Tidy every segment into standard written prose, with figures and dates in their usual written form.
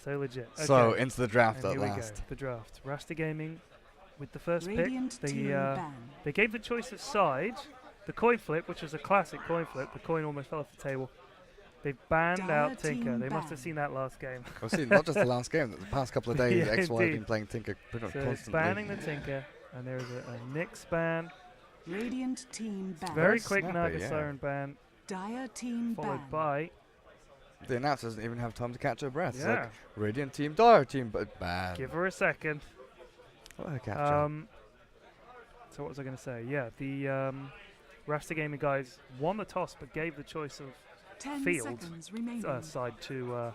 So legit. Okay. So, into the draft And at here we last. go. The draft. Rasta Gaming with the first Radiant pick. team ban. They gave the choice of side. The coin flip, which is a classic coin flip. The coin almost fell off the table. They banned Dire out Tinker. team They must have ban. seen that last game. Well, see, not just the last game, the past couple of days, Yeah, XY have indeed. been playing Tinker pretty much So it's constantly. banning the Tinker, and there's a Nyx ban. Radiant team ban. Very Very quick snappy, Naga yeah. Siren ban, Dire team followed ban. by The announcer doesn't even have time to catch her breath. It's yeah. like, Radiant team, Dire team, but bad. Give her a second. What a capture. So what was I going to say? Yeah, the Rasta Gaming guys won the toss, but gave the choice of 10 field seconds remaining. side to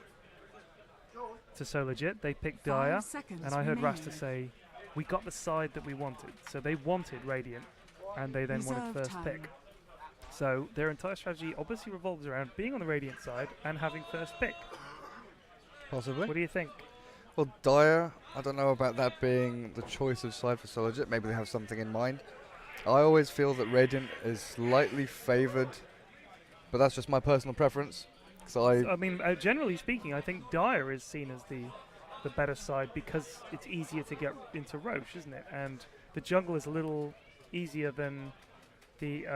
So Legit. They picked 5 Dire, seconds and I heard remaining. Rasta say, "We got the side that we wanted." So they wanted Radiant, and they then wanted Reserve first time. pick. So their entire strategy obviously revolves around being on the Radiant side and having first pick. Possibly. What do you think? Well, Dire, I don't know about that being the choice of side for So Legit. Maybe they have something in mind. I always feel that Radiant is slightly favoured, but that's just my personal preference. So I mean, generally speaking, I think Dire is seen as the better side because it's easier to get into Roche, isn't it? And the jungle is a little easier than the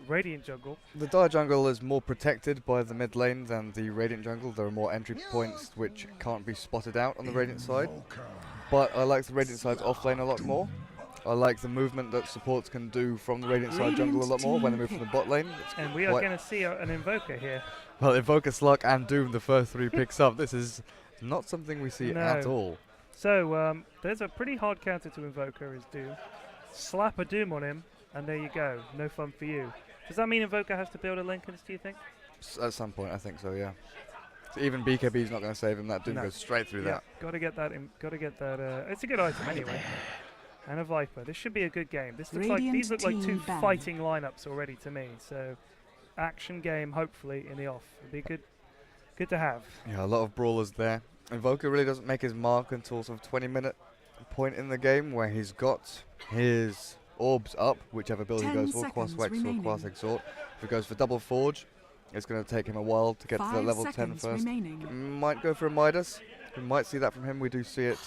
Radiant jungle. the Dire jungle is more protected by the mid lane than the Radiant jungle. There are more entry points which can't be spotted out on the Radiant side. But I like the Radiant side's off lane a lot more. I like the movement that supports can do from the Radiant side jungle a lot more when they move from the bot lane. It's And we are quite- going to see an Invoker here. Well, Invoker, Slug, and Doom, the first 3 picks up. This is not something we see at No. all. So there's a pretty hard counter to Invoker is Doom. Slap a Doom on him, and there you go. No fun for you. Does that mean Invoker has to build a Lincolns, do you think? At some point, I think so, yeah. So even BKB's not going to save him. That Doom No. goes straight through Yeah, that. got to get that. Got to get that. It's a good item anyway. And a Viper. This should be a good game. This looks like these look like two Radiant team fighting lineups already to me. So, action game hopefully in the off. It'd be good to have. Yeah, a lot of brawlers there. Invoker really doesn't make his mark until sort of 20-minute point in the game where he's got his orbs up, whichever build he 10 goes for, Quas seconds Wex or remaining. Quas Exhort. If he goes for double Forge, it's going to take him a while to get to that 5 level 10 seconds first. remaining. Might go for a Midas. We might see that from him. We do see it.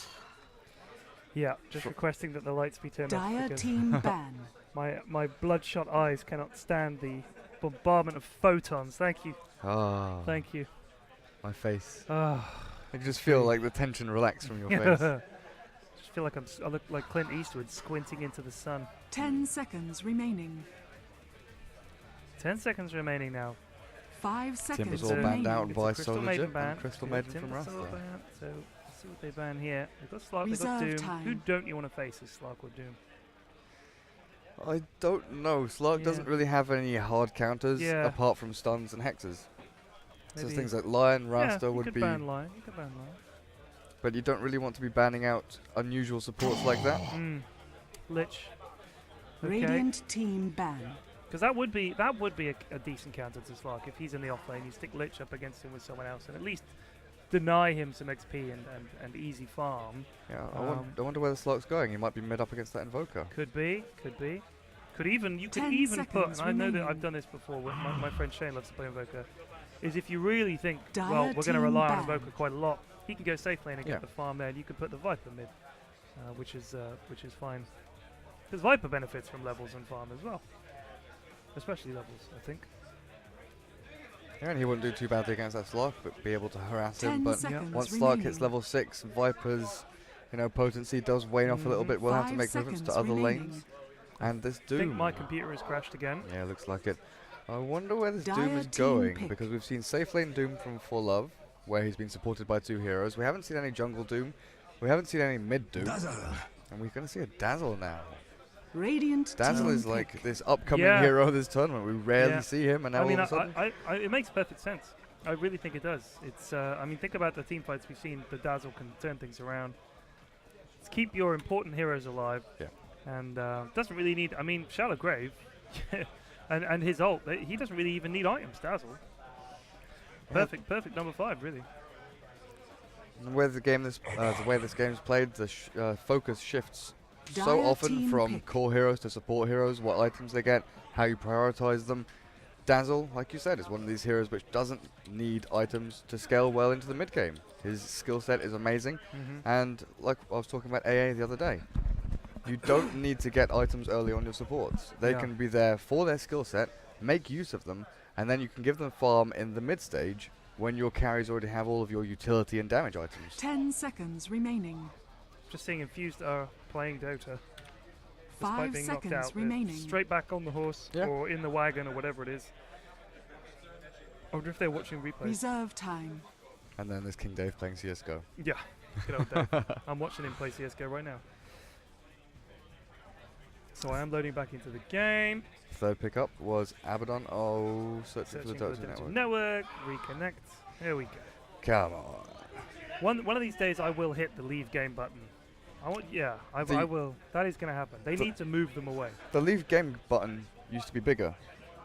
Yeah, just requesting that the lights be turned off Dire because team ban. my bloodshot eyes cannot stand the bombardment of photons. Thank you, Ah, thank you. my face. Ah, You can just feel like the tension relax from your face. just feel like I look like Clint Eastwood squinting into the sun. 10 seconds remaining. 10 seconds remaining now. 5 seconds Timber's all remaining. banned out It's by a Crystal So Maiden Legit ban. and Crystal Yeah, Maiden from Timber's still Rasta. banned, so let's see what they ban here. They've got Slark, they've got Reserve Doom. time. Who don't you want to face as Slark or Doom? I don't know. Slark Yeah. doesn't really have any hard counters Yeah. apart from stuns and hexes. So Maybe- things like Lion, Rasta you would could be, ban Lion. You could ban Lion. but you don't really want to be banning out unusual supports like that. Lich. Okay. Radiant team ban. Because that would be a decent counter to Slark. If he's in the off lane, you stick Lich up against him with someone else and at least deny him some XP and easy farm. Yeah, I wonder where the Slark's going. He might be mid up against that Invoker. Could be. You could 10 even put, and seconds I know that remaining. I've done this before with my friend Shane loves to play Invoker, is if you really think, Dire well, we're going to team rely on ban. Invoker quite a lot, he can go safe lane and Yeah. get the farm there, and you can put the Viper mid, which is fine. Because Viper benefits from levels and farm as well. Especially levels, I think. Yeah, and he wouldn't do too badly against that Slark, but be able to harass 10 him. But seconds once Slark hits remaining. level 6, Viper's potency does wane off a little bit. We'll have to 5 make movements to seconds other remaining. lanes. And this I think Doom. my computer has crashed again. Yeah, looks like it. I wonder where this Doom Dire is team going, pick. because we've seen safe lane Doom from For Love, where he's been supported by 2 heroes. We haven't seen any jungle Doom. We haven't seen any mid Doom. And we're going to see a Dazzle now. Radiant Dazzle team is like pick. this upcoming Yeah. hero of this tournament. We rarely Yeah. see him, and now I mean, all of a sudden... it makes perfect sense. I really think it does. It's, I mean, think about the team fights we've seen. The Dazzle can turn things around. Let's keep your important heroes alive. Yeah. And doesn't really need. I mean, Shallow Grave, and his ult. He doesn't really even need items. Dazzle. Perfect number 5, really. And where the way this game's played, the focus shifts so Dire often team from pick. core heroes to support heroes, what items they get, how you prioritize them. Dazzle, like you said, is one of these heroes which doesn't need items to scale well into the mid game. His skill set is amazing, and like I was talking about AA the other day, you don't need to get items early on your supports. They can be there for their skill set, make use of them, and then you can give them farm in the mid stage when your carries already have all of your utility and damage items. 10 seconds remaining. Just seeing Infused are playing Dota. 5 Being knocked seconds out. They're remaining. straight back on the horse or in the wagon or whatever it is. I wonder if they're watching replays. Reserve time. And then there's King Dave playing CSGO. Yeah, good old Dave. I'm watching him play CSGO right now. So I am loading back into the game. Third pickup was Abaddon. Oh, searching for the Dota network. Network, reconnect. Here we go. Come on. One of these days I will hit the leave game button. I will. That is going to happen. They need to move them away. The leave game button used to be bigger.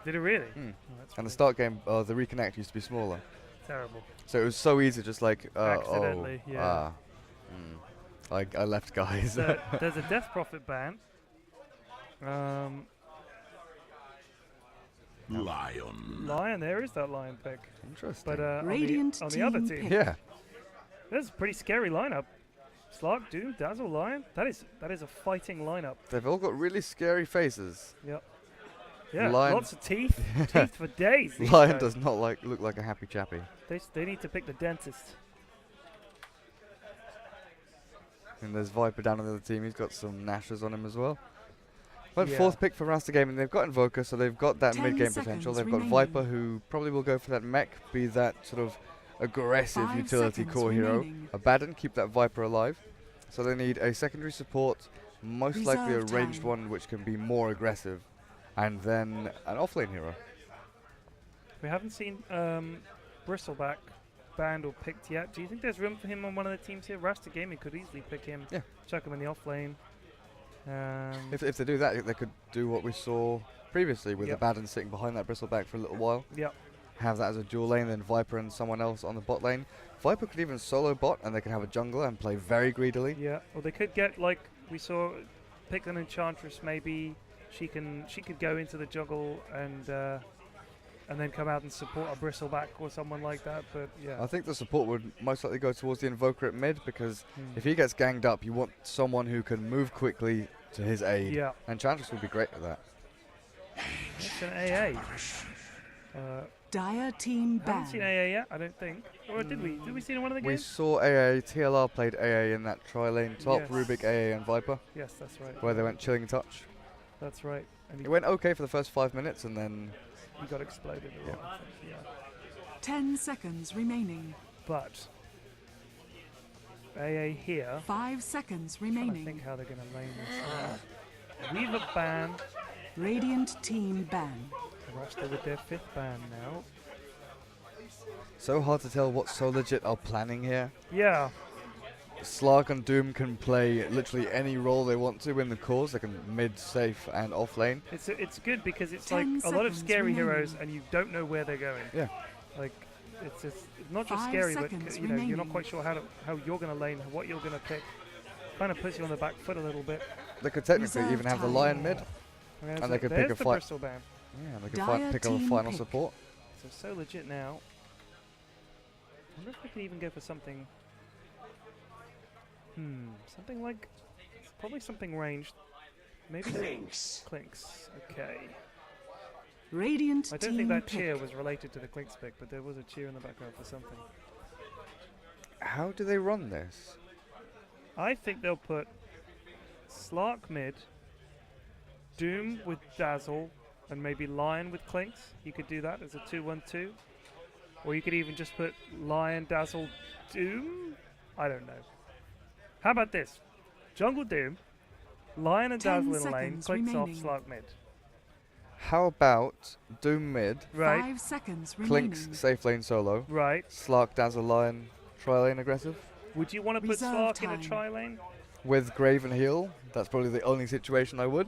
Did it really? Mm. Oh, that's And the start game, the reconnect used to be smaller. terrible. So it was so easy, just like, Accidentally, I left, guys. So there's a Death Prophet ban. Lion, there is that Lion pick. Interesting. But Radiant on the other team team, pick. yeah. there's a pretty scary lineup. Slark, Doom, Dazzle, Lion. That is a fighting lineup. They've all got really scary faces. Yep. Yeah, Lion- lots of teeth. Teeth for days. these Lion guys. does not look like a happy chappy. They need to pick the dentist. And there's Viper down on the other team. He's got some Nashers on him as well. But Yeah. fourth pick for Rasta Gaming. They've got Invoker, so they've got that 10 mid-game seconds potential. They've got remaining. Viper, who probably will go for that mech, be that sort of aggressive 5 utility seconds core hero. remaining. Abaddon, keep that Viper alive. So they need a secondary support, most likely a Reserve ranged time. one which can be more aggressive, and then an offlane hero. We haven't seen Bristleback banned or picked yet. Do you think there's room for him on one of the teams here? Rasta Gaming could easily pick him. Yeah. Chuck him in the off lane. If they do that, they could do what we saw previously with Yep. Abaddon sitting behind that Bristleback for a little while. Yep. Have that as a dual lane, then Viper and someone else on the bot lane. Viper could even solo bot, and they can have a jungler and play very greedily. Yeah. Or they could get, like we saw, pick an Enchantress maybe. She could go into the jungle and then come out and support a Bristleback or someone like that. But yeah. I think the support would most likely go towards the Invoker at mid, because if he gets ganged up, you want someone who can move quickly to his aid. Yeah. And Enchantress would be great at that. It's an AA. Dire team I haven't seen ban. AA yet, I don't think. Or did we? Did we see it in one of the We games? saw AA, TLR played AA in that tri-lane top, Yes. Rubik, AA and Viper, Yes, that's right. where they went chilling touch. That's right. And It went okay for the first 5 minutes, and then he got exploded a lot. I think, yeah. 10 seconds remaining. But AA here. 5 seconds I think remaining. how they're going to lane this. Weaver ban. Radiant team ban. Rasta with their 5th ban now. so hard to tell what So Legit are planning here. Yeah. Slark and Doom can play literally any role they want to in the cores. They can mid, safe, and off lane. It's good because it's 10 like a lot of seconds scary heroes remaining. and you don't know where they're going. Yeah. Like it's not just 5 scary, but seconds you're not remaining. quite sure how you're going to lane, what you're going to pick. Kind of puts you on the back foot a little bit. They could technically Reserve even have the time. Lion mid. And they could there's pick a the fight. Bristol ban. Yeah, they could Dire pick up a team final pick. support. So legit now. I wonder if we could even go for something. Something like probably something ranged. Maybe Clinks. Okay. Radiant I don't team think that pick. cheer was related to the Clinks pick, but there was a cheer in the background for something. How do they run this? I think they'll put Slark mid, Doom with Dazzle, and maybe Lion with Clinks. You could do that as a 2-1-2. Or you could even just put Lion, Dazzle, Doom? I don't know. How about this? Jungle Doom, Lion and 10 Dazzle in lane, seconds Clinks off, remaining. Slark mid. How about Doom mid, Right, 5 seconds remaining. Clinks safe lane solo, right. Slark, Dazzle, Lion, tri-lane aggressive? Would you want to put Reserve Slark in a time. tri-lane? With Grave and Heal, that's probably the only situation I would.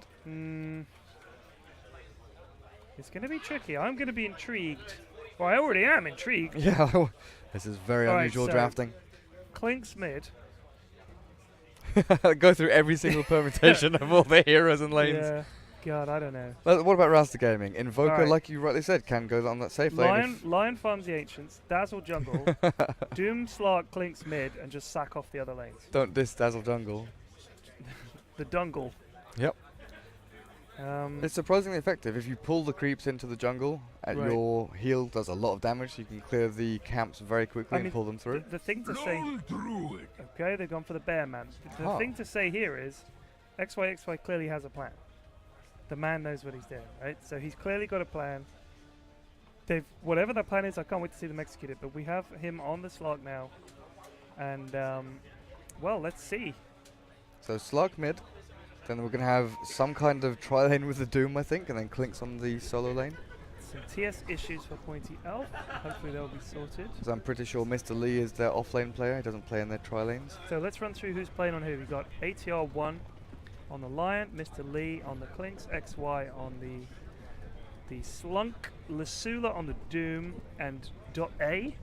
It's going to be tricky. I'm going to be intrigued. Well, I already am intrigued. Yeah, this is very All right, unusual so- drafting. Clinks mid. Go through every single permutation of all the heroes and lanes. Yeah. God, I don't know. But what about Rasta Gaming? Invoker, Alright. like you rightly said, can go on that safe lane. Lion farms the ancients, Dazzle jungle, Doom Slark clinks mid, and just sack off the other lanes. Don't diss Dazzle Jungle. The dungle. Yep. Um, It's surprisingly effective. If you pull the creeps into the jungle, and Right. your heal does a lot of damage, you can clear the camps very quickly I and mean, pull them through. the thing to say. Okay, they've gone for the bear man. The Oh. thing to say here is, XYXY clearly has a plan. The man knows what he's doing, right? So he's clearly got a plan. Whatever that plan is, I can't wait to see them execute it. But we have him on the slog now, and well, let's see. So Slug mid, then we're going to have some kind of tri-lane with the Doom, I think, and then Clinks on the solo lane. Some TS issues for Pointy Elf. Hopefully they'll be sorted. So I'm pretty sure Mr. Lee is their off-lane player. He doesn't play in their tri-lanes. So let's run through who's playing on who. We've got ATR1 on the Lion, Mr. Lee on the Clinks, XY on the Slunk, Lasula on the Doom, and A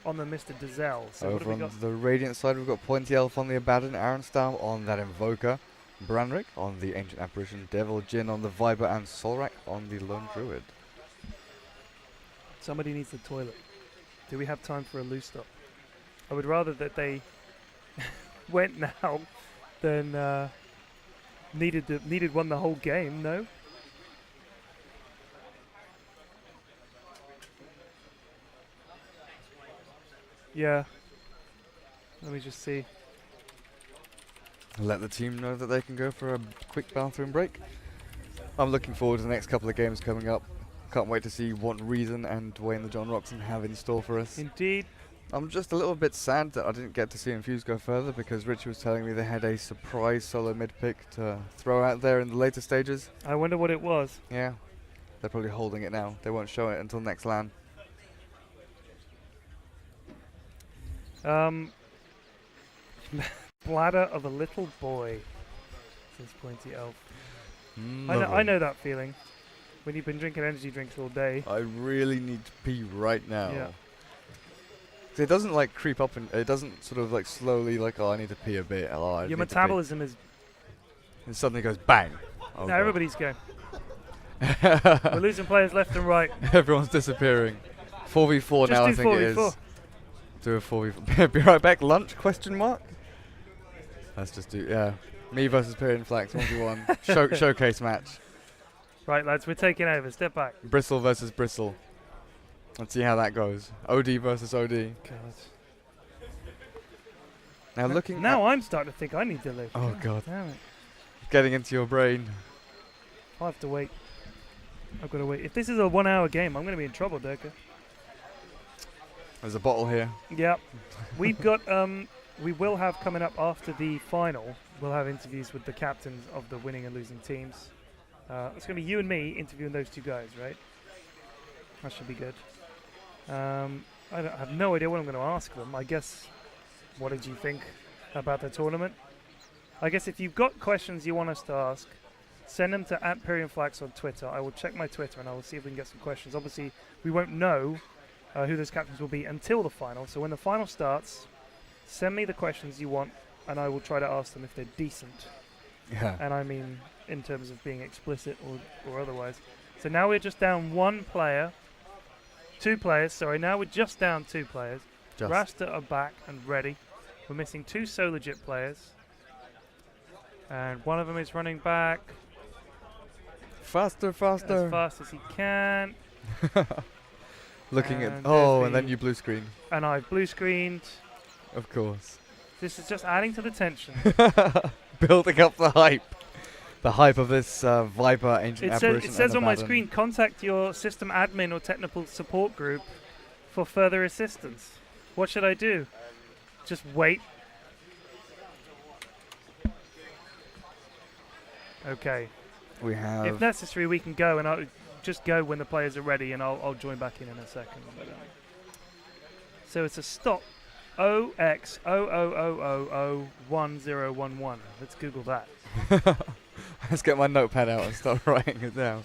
on the Mr. Dazelle. So what have Over we on got? the Radiant side, we've got Pointy Elf on the Abaddon, Arenstam on that Invoker, Branrick on the Ancient Apparition, Devil Jin on the Viper, and Solrak on the Lone Druid. Somebody needs the toilet. Do we have time for a loose stop? I would rather that they went now than needed one the whole game. No. Yeah. Let me just see. Let the team know that they can go for a quick bathroom break. I'm looking forward to the next couple of games coming up. Can't wait to see what Reason and Dwayne the John Roxon have in store for us. Indeed. I'm just a little bit sad that I didn't get to see Infuse go further because Richie was telling me they had a surprise solo mid pick to throw out there in the later stages. I wonder what it was. Yeah, they're probably holding it now. They won't show it until next LAN. Bladder of a little boy, says Pointy Elf. I know that feeling. When you've been drinking energy drinks all day. I really need to pee right now. Yeah. 'Cause it doesn't like creep up and it doesn't sort of like slowly like, oh, I need to pee a bit. Oh, I Your need to pee. metabolism is. And suddenly goes bang. Oh No, God. everybody's going. We're losing players left and right. Everyone's disappearing. 4v4 Just now, do I think it 4v4. is. Do a 4v4. Be right back. Lunch? Question mark. Let's just do me versus Pyrian Flax 1v1 showcase match. Right, lads, we're taking over. Step back. Bristle versus Bristle. Let's see how that goes. OD versus OD. God. Now looking. Now at I'm starting to think I need to live. oh God, Damn it. getting into your brain. I'll have to wait. I've got to wait. If this is a 1 hour game, I'm going to be in trouble, Durka. There's a bottle here. Yep. We've got, we will have coming up after the final, we'll have interviews with the captains of the winning and losing teams. It's going to be you and me interviewing those two guys, right? That should be good. I have no idea what I'm going to ask them. I guess, what did you think about the tournament? I guess if you've got questions you want us to ask, send them to @PyrianFlax on Twitter. I will check my Twitter and I will see if we can get some questions. Obviously, we won't know who those captains will be until the final. So when the final starts, send me the questions you want and I will try to ask them if they're decent. Yeah. And I mean in terms of being explicit or otherwise. So now we're just down one player. Two players, sorry. Now we're just down two players. Just. Rasta are back and ready. We're missing two so legit players. And one of them is running back Faster, as faster. fast as he can. Looking at. And Oh, there's and then the- you blue screen. And I've blue screened. Of course. This is just adding to the tension. Building up the hype. The hype of this Viper Ancient Apparition. It says and on my Abaddon. screen, contact your system admin or technical support group for further assistance. What should I do? Just wait. Okay. We have. If necessary, we can go, and I'll just go when the players are ready, and I'll join back in a second. But, so it's a stop. OX00001011. Let's Google that. Let's get my notepad out and start writing it down.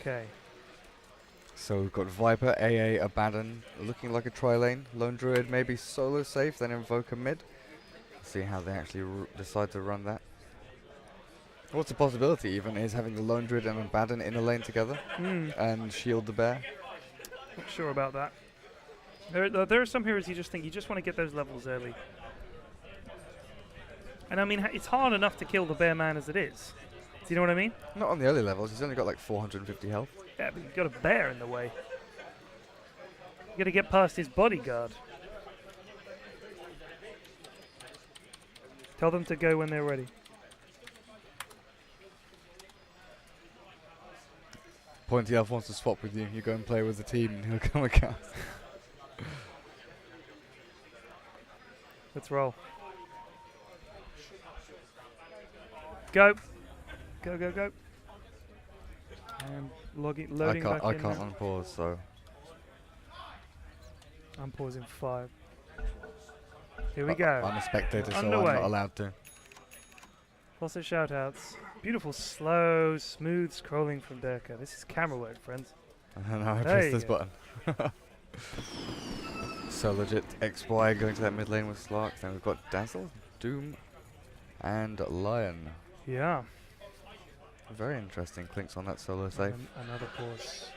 Okay. So we've got Viper, AA, Abaddon, looking like a tri-lane. Lone Druid maybe solo safe, then Invoker mid. See how they actually decide to run that. What's a possibility even is having the Lone Druid and Abaddon in a lane together and shield the bear. Not sure about that. There are some heroes you just think you just want to get those levels early. And I mean, it's hard enough to kill the bear man as it is. Do you know what I mean? Not on the early levels, he's only got like 450 health. Yeah, but you've got a bear in the way. You got to get past his bodyguard. Tell them to go when they're ready. Pointy Elf wants to swap with you. You go and play with the team and he'll come and cast. Let's roll. Go. Go, go, go. And loading back in. I can't unpause, so. I'm pausing 5. Here we go. I'm a spectator, so I'm Underway. not allowed to. Lots of shout-outs. Beautiful, slow, smooth scrolling from Durka. This is camera work, friends. And now I There press you this go. button. So legit XY going to that mid lane with Slark. Then we've got Dazzle, Doom, and Lion. Yeah. Very interesting clinks on that solo save. And another pause.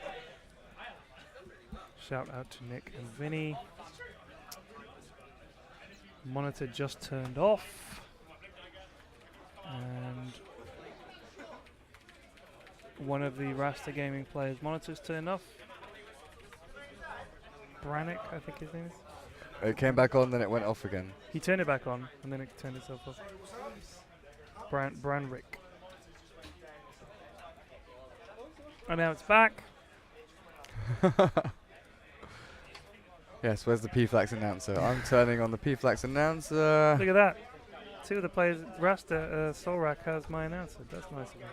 Shout out to Nick and Vinny. Monitor just turned off. And one of the Rasta Gaming players' monitors turned off. Brannick, I think his name is. It came back on, then it went off again. He turned it back on, and then it turned itself off. Branrick. And now it's back. Yes, where's the P-Flax announcer? I'm turning on the P-Flax announcer. Look at that. 2 of the players, Rasta, Solrak has my announcer. That's nice of him.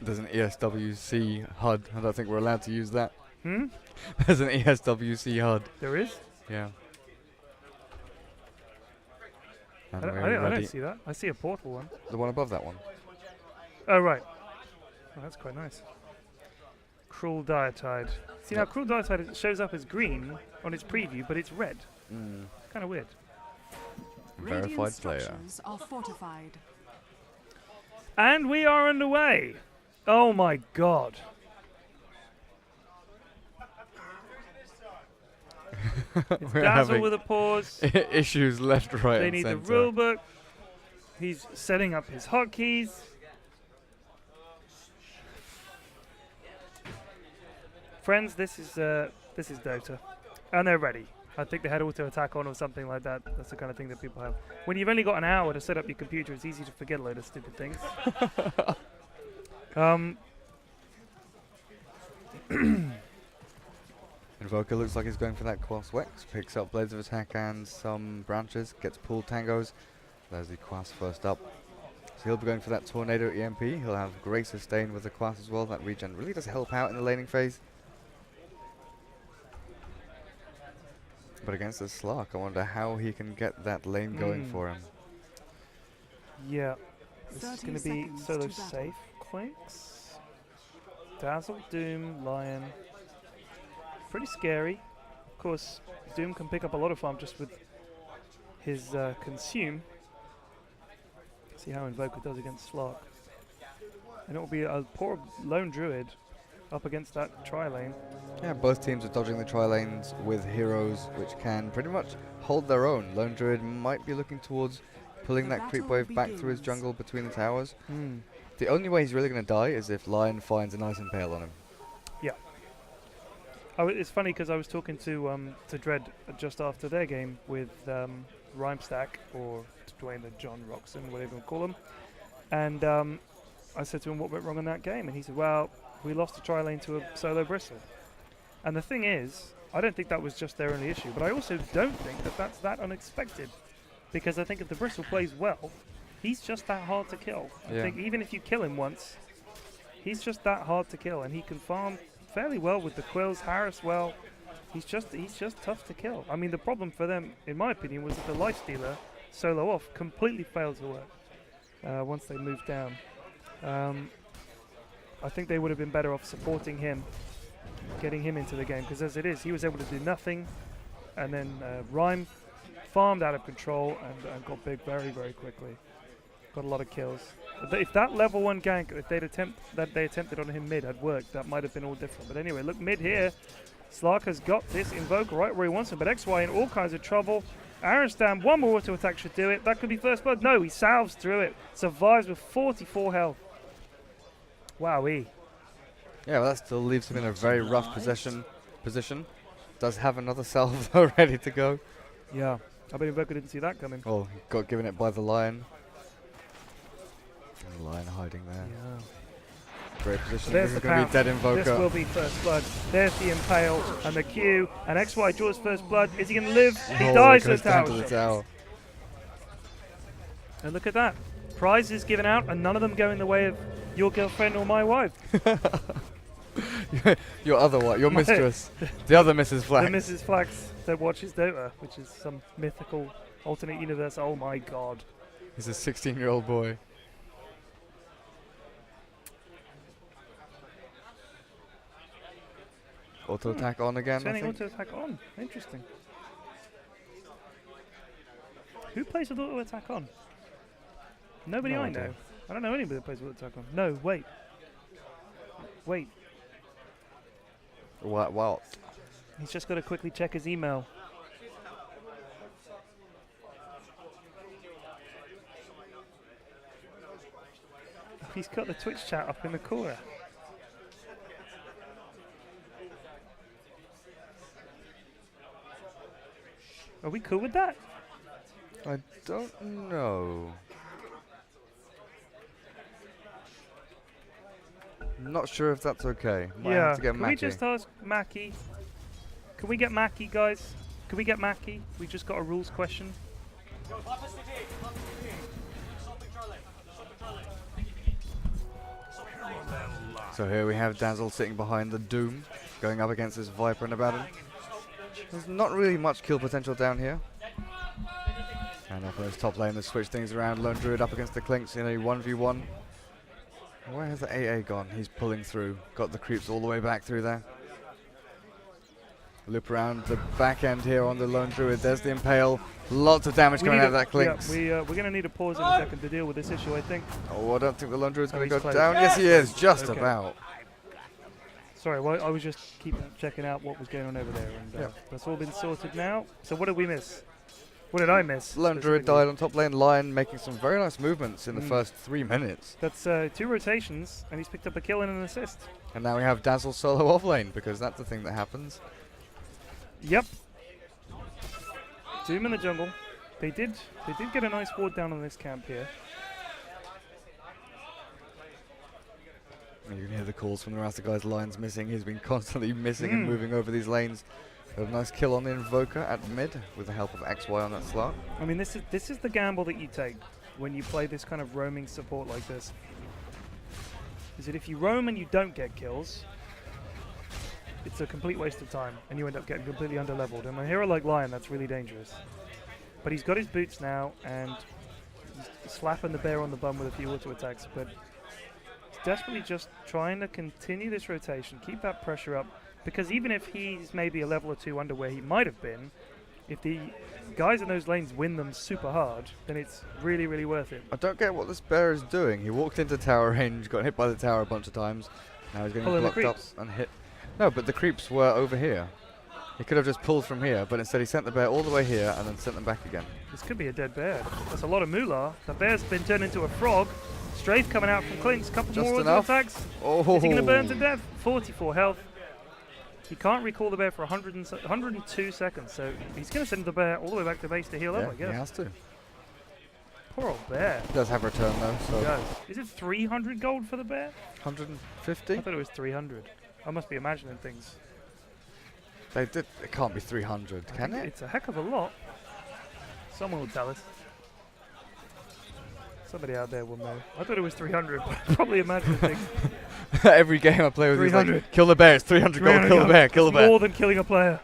There's an ESWC HUD. I don't think we're allowed to use that. Hmm? There's an ESWC HUD. There is? Yeah. And I we're don't ready. see that. I see a portal one. The one above that one. Oh, right. Oh, that's quite nice. Cruel Dietide. See, now Cruel Dietide shows up as green on its preview, but it's red. Kind of weird. Verified Radiant player. structures are fortified. And we are underway. Oh, my God. It's We're Dazzle having with a pause. issues left, right, They and need the center. rule book. He's setting up his hotkeys. Friends, this is Dota, and they're ready. I think they had auto attack on or something like that. That's the kind of thing that people have. When you've only got an hour to set up your computer, it's easy to forget a load of stupid things. Invoker looks like he's going for that Quas Wex. Picks up Blades of Attack and some branches. Gets pulled tangos. There's the Quas first up. So he'll be going for that Tornado EMP. He'll have great sustain with the Quas as well. That regen really does help out in the laning phase. But against the Slark, I wonder how he can get that lane going for him. Yeah, this is 30 going to be seconds solo to battle. safe. Clinks, Dazzle, Doom, Lion. Pretty scary. Of course, Doom can pick up a lot of farm just with his consume. See how Invoker does against Slark. And it will be a poor lone druid up against that tri-lane. Yeah, both teams are dodging the tri-lanes with heroes which can pretty much hold their own. Lone Druid might be looking towards pulling The that creep battle wave back through his begins. jungle between the towers. The only way he's really going to die is if Lion finds a nice impale on him. Yeah. It's funny because I was talking to Dread just after their game with Rhymestack, or Dwayne the John Roxon, whatever you call him. And I said to him, what went wrong in that game? And he said, well, we lost the tri-lane to a solo bristle. And the thing is, I don't think that was just their only issue, but I also don't think that that's that unexpected. Because I think if the bristle plays well, he's just that hard to kill. I Yeah. think even if you kill him once, he's just that hard to kill, and he can farm fairly well with the quills, harass well. He's just tough to kill. I mean, the problem for them, in my opinion, was that the Lifestealer solo off completely failed to work once they moved down. I think they would have been better off supporting him, getting him into the game, because as it is, he was able to do nothing, and then Rhyme farmed out of control and got big very, very quickly. Got a lot of kills. If that level 1 gank that they attempted on him mid had worked, that might have been all different. But anyway, look mid here. Slark has got this Invoker right where he wants him, but XY in all kinds of trouble. Aronstam, one more auto attack should do it. That could be first blood. No, he salves through it. Survives with 44 health. Wowee. Yeah, well, that still leaves him in a very rough position. Does have another salve though ready to go. Yeah, I bet Invoker didn't see that coming. Oh, he got given it by the Lion. And the Lion hiding there. Yeah. Great position. There's This the is going to be dead Invoker. This will be first blood. There's the Impale and the Q. And XY draws first blood. Is he going to live? He dies to goes the down tower. to the tower. And look at that. Prizes given out, and none of them go in the way of your girlfriend or my wife. Your other wife, your mistress. The other Mrs. Flax. The Mrs. Flax that watches Dota, which is some mythical alternate universe. Oh my god. He's a 16-year-old boy. Auto attack on again, I Turning think. auto attack on. Interesting. Who plays with auto attack on? Nobody No I idea. know. I don't know anybody that plays with auto attack on. No, wait. Wait. Wow. He's just got to quickly check his email. He's got the Twitch chat up in the corner. Are we cool with that? I don't know. Not sure if that's okay. Might have to get Can Mackie. we just ask Mackie? Can we get Mackie, guys? Can we get Mackie? We just got a rules question. So here we have Dazzle sitting behind the Doom, going up against this Viper and Abaddon. There's not really much kill potential down here. And up on this top lane, they switch things around. Lone Druid up against the Clinks in a 1v1. Where has the AA gone? He's pulling through. Got the creeps all the way back through there. Loop around the back end here on the Lone Druid. There's the Impale. Lots of damage coming out of that Clinks. Yeah, we're going to need a pause in a second to deal with this issue, I think. Oh, I don't think the Lone Druid's going he's to go close. down. Yes, he is. Just Okay. about. Sorry, well, I was just checking out what was going on over there, and that's all been sorted now. So what did we miss? What did I miss? Lone Druid specifically? died on top lane. Lion making some very nice movements in the first 3 minutes. That's 2 rotations, and he's picked up a kill and an assist. And now we have Dazzle solo off lane, because that's the thing that happens. Yep. Doom in the jungle. They did get a nice ward down on this camp here. And you can hear the calls from the Rasta guys. Lion's missing. He's been constantly missing and moving over these lanes. Got a nice kill on the Invoker at mid with the help of XY on that slot. I mean, this is the gamble that you take when you play this kind of roaming support like this. Is that if you roam and you don't get kills, it's a complete waste of time, and you end up getting completely underleveled. And a hero like Lion, that's really dangerous. But he's got his boots now, and he's slapping the bear on the bum with a few auto attacks. But he's desperately just trying to continue this rotation, keep that pressure up. Because even if he's maybe a level or 2 under where he might have been, if the guys in those lanes win them super hard, then it's really, really worth it. I don't get what this bear is doing. He walked into tower range, got hit by the tower a bunch of times. Now he's getting Pulling the blocked up creeps. and hit. No, but the creeps were over here. He could have just pulled from here, but instead he sent the bear all the way here and then sent them back again. This could be a dead bear. That's a lot of moolah. The bear's been turned into a frog. Strafe coming out from Clinks. Couple Just more auto enough. attacks. Oh, Is he going to burn to death? 44 health. He can't recall the bear for 102 seconds, so he's going to send the bear all the way back to base to heal yeah, up, I he guess. has to. Poor old bear. He does have return though, so He does. Is it 300 gold for the bear? 150. I thought it was 300. I must be imagining things. It can't be 300, I can think it? It's a heck of a lot. Someone will tell us. Somebody out there will know. I thought it was 300, but I'm probably imagining things. Every game I play with he's like, 300. kill the bear, it's 300 gold, 300 kill the gold. bear, kill the bear. More than killing a player.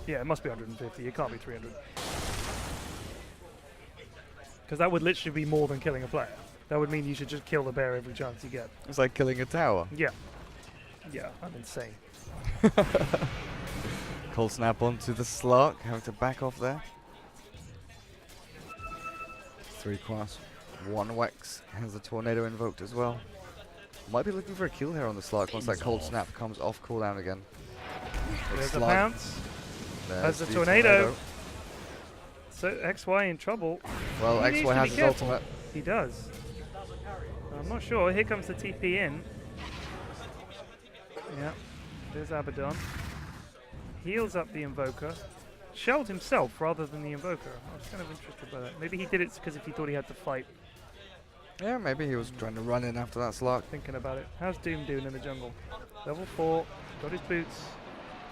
Yeah, it must be 150. It can't be 300. Because that would literally be more than killing a player. That would mean you should just kill the bear every chance you get. It's like killing a tower. Yeah. Yeah, I'm insane. Cold snap onto the Slark, having to back off there. 3 class, 1 Wex, has the Tornado invoked as well. Might be looking for a kill here on the Slark once that cold snap comes off cooldown again. There's a Slark. pounce. There's the the tornado. So XY in trouble. Well, He needs XY to has be his careful. ultimate. He does. I'm not sure. Here comes the TP in. Yeah. There's Abaddon. Heals up the Invoker. Shelled himself rather than the Invoker. I was kind of interested by that. Maybe he did it because if he thought he had to fight. Yeah, maybe he was trying to run in after that Slark. Thinking about it. How's Doom doing in the jungle? Level 4. Got his boots.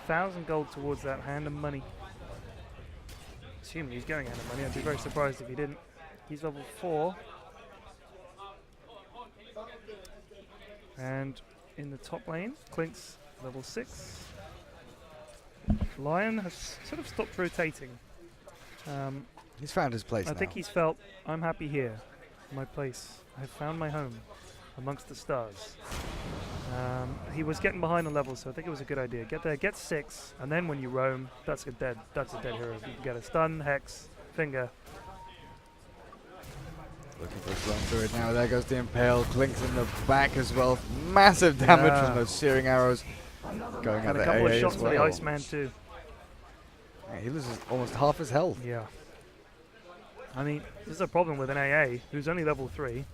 1,000 gold towards that. Hand of money. Assuming he's going hand of money. I'd be very surprised if he didn't. He's level 4. And in the top lane, Clink's level 6. Lion has sort of stopped rotating. He's found his place I now. think he's felt, I'm happy here, my place. I've found my home amongst the stars. He was getting behind on levels, so I think it was a good idea. Get there, get 6, and then when you roam, that's a dead hero. You can get a stun, hex, finger. Looking for a Slung Druid now. There goes the Impale. Clinks in the back as well. Massive damage from those searing arrows. Going at And the a couple AA of shots as for the well. Iceman too. Yeah, he loses almost half his health. Yeah. I mean, this is a problem with an AA who's only level 3.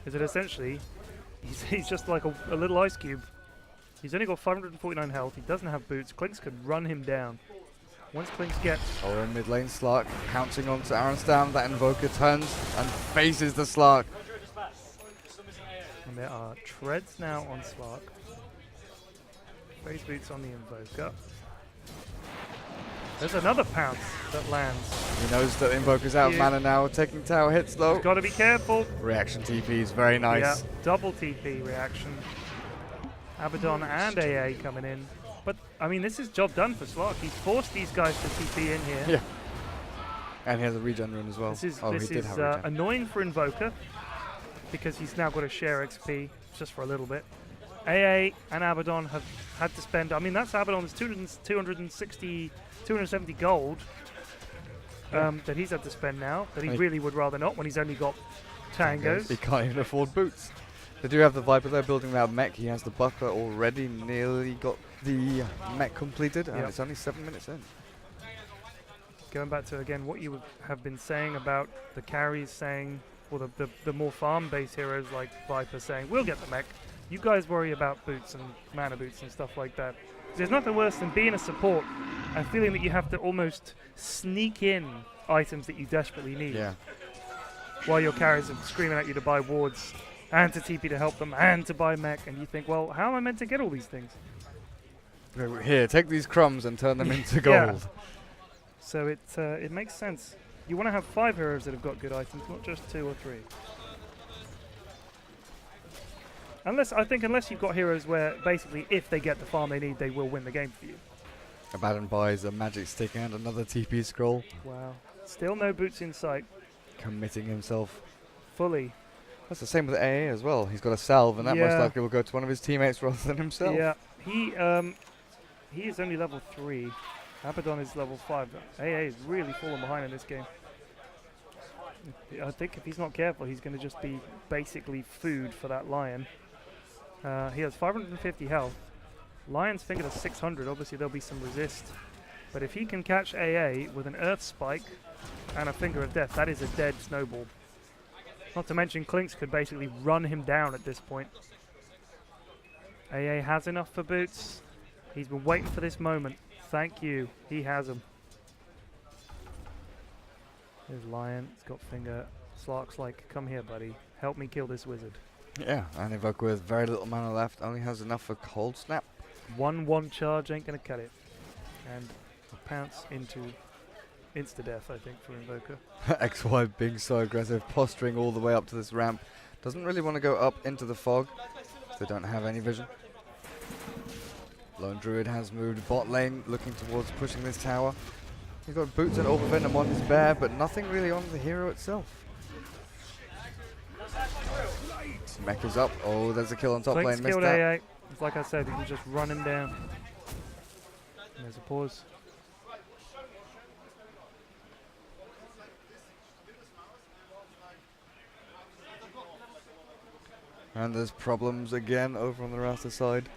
Is that essentially he's just like a little ice cube. He's only got 549 health. He doesn't have boots. Clinks could run him down. Once Clinks gets Oh, in mid lane, Slark pouncing onto Aronstam. That Invoker turns and faces the Slark. and there are treads now on Slark. Phase boots on the Invoker. There's another pounce that lands. He knows that Invoker's out of Yeah. mana now. Taking tower hits though. Got to be careful. Reaction TP is very nice. Yeah, double TP reaction. Abaddon and AA coming in. But, I mean, this is job done for Slark. He's forced these guys to TP in here. Yeah. And he has a regen rune as well. This is, oh, this he did is have a regen. annoying for Invoker because he's now got to share XP just for a little bit. AA and Abaddon have had to spend, I mean, that's Abaddon's 270 gold that he's had to spend now, that he Hey. really would rather not when he's only got tangos. He can't even afford boots. They do have the Viper there building that mech. He has the Buckler already nearly got the mech completed, and Yep. it's only 7 minutes in. Going back to, again, what you have been saying about the carries saying, or the more farm-based heroes like Viper saying, we'll get the mech. You guys worry about boots and mana boots and stuff like that. There's nothing worse than being a support and feeling that you have to almost sneak in items that you desperately need Yeah. while your carriers are screaming at you to buy wards and to TP to help them and to buy mech, and you think, well, how am I meant to get all these things? Here, take these crumbs and turn them into Yeah. gold. So it makes sense. You want to have 5 heroes that have got good items, not just 2 or 3. Unless you've got heroes where basically if they get the farm they need, they will win the game for you. Abaddon buys a magic stick and another TP scroll, Wow. Still no boots in sight. committing himself. Fully. That's the same with AA as well. He's got a salve, and that most Yeah. likely will go to one of his teammates rather than himself. Yeah. He is only level 3. Abaddon is level 5. AA is really falling behind in this game. I think if he's not careful, he's going to just be basically food for that Lion. He has 550 health. Lion's Finger to 600. Obviously, there'll be some resist. But if he can catch AA with an Earth Spike and a Finger of Death, that is a dead snowball. Not to mention, Clinks could basically run him down at this point. AA has enough for boots. He's been waiting for this moment. Thank you. He has them. There's Lion. He's got Finger. Slark's like, come here, buddy. Help me kill this wizard. Yeah, and Invoker with very little mana left only has enough for Cold Snap. 1-1 charge ain't going to cut it. And a pounce into insta-death, I think, for Invoker. XY being so aggressive, posturing all the way up to this ramp. Doesn't really want to go up into the fog. They don't have any vision. Lone Druid has moved bot lane, looking towards pushing this tower. He's got boots and Orb of Venom on his bear, but nothing really on the hero itself. Mech is up. Oh, there's a kill on top Clinks lane. Missed killed that. AA. It's like I said, he can just run him down. And there's a pause. And there's problems again over on the Rasta side.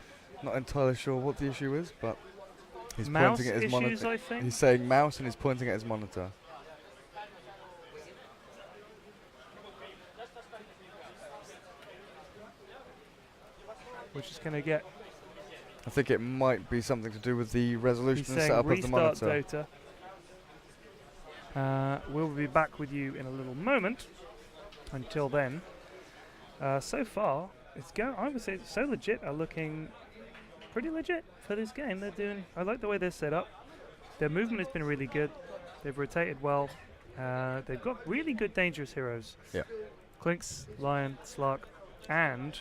Not entirely sure what the issue is, but he's Mouse pointing at his issues, monitor. I think. He's saying mouse and he's pointing at his monitor. We're just going to get... I think it might be something to do with the resolution He's and saying setup of the restart monitor. Dota. We'll be back with you in a little moment. Until then, so far, it's going. I would say So Legit are looking pretty legit for this game. They're doing. I like the way they're set up. Their movement has been really good. They've rotated well. They've got really good dangerous heroes. Yeah. Clinks, Lion, Slark, and